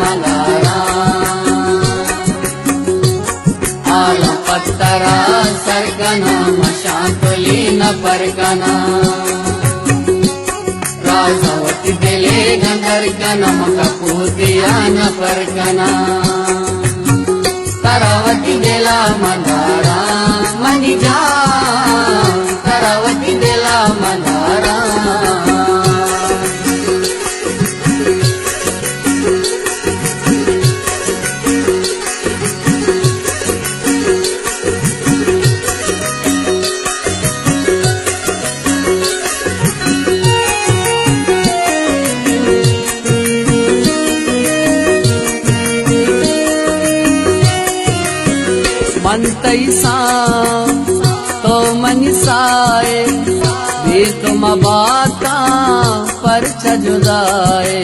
ಮಂದಾರ ಆಲ ಪತ್ತರ ಸರ್ಕನ ಮಶಾಂತುಲಿನ ಪರ್ಕನ ರಾಜವತಿ ಬೆಲೆ ಗಂಧರ್ಕನ ಮಗ ಪೂತಿಯಾನ ಪರ್ಕನ ತರಾವತಿ ಬೆಲ ಮಂದಾರ ಮನಿಜ ತರಾವತಿ ಬೆಲ ಮಂದಾರ मनतैसा तो मनिसाए भी तुम बाता पर जुदाए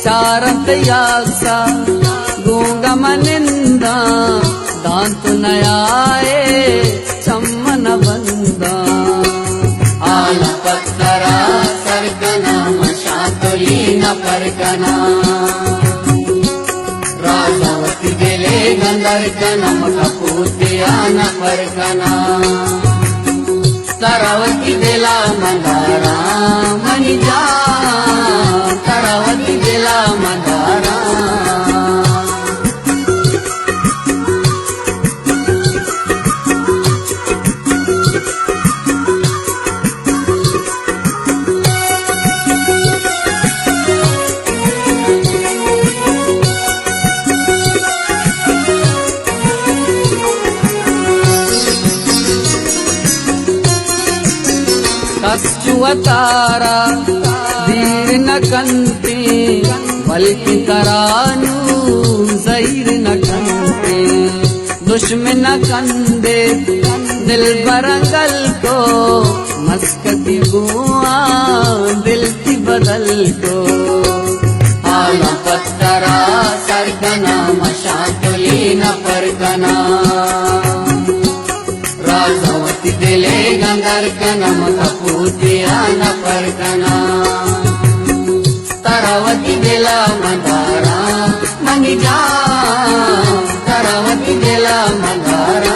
चारंत यासा गूंगा मनिंदा दांत नयाए चम्मन बंदा आल पत्तरा सरगना मशातुलीन परगना राजावती गेले गंधर्कन मग पूतियान परगना तरावती बेला मंदारा मनिजा तरावती बेला मंदारा कस्तुवतारा धीर न कंते बल्कि तरानू जहीर न कंते दुश्मन न कंदे दिल बरंगल को मस्कती बुआ दिल की बदल को आला पत्तरा सरगना मशातुलीन परगना राजावती बेले गंधर्कन मग पूतियान परगना तरावती बेला मंदारा मनिजा तरावती बेला मंदारा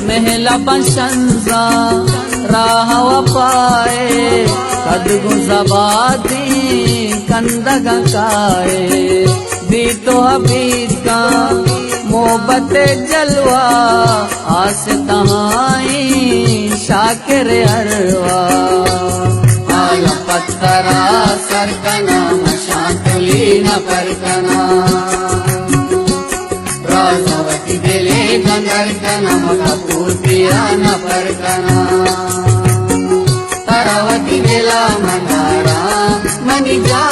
महला बशंजा राह वपाए कदगु जबादी कंदग काए दी तो हबीब का मोहब्बत जलवा आस तहाई शाकिर अरवा आला पत्तरा सरकना मशातुलीन परगना राजावती बेले गंधर्कन मग पूतियान परगना तरावती बेला मंदारा मनिजा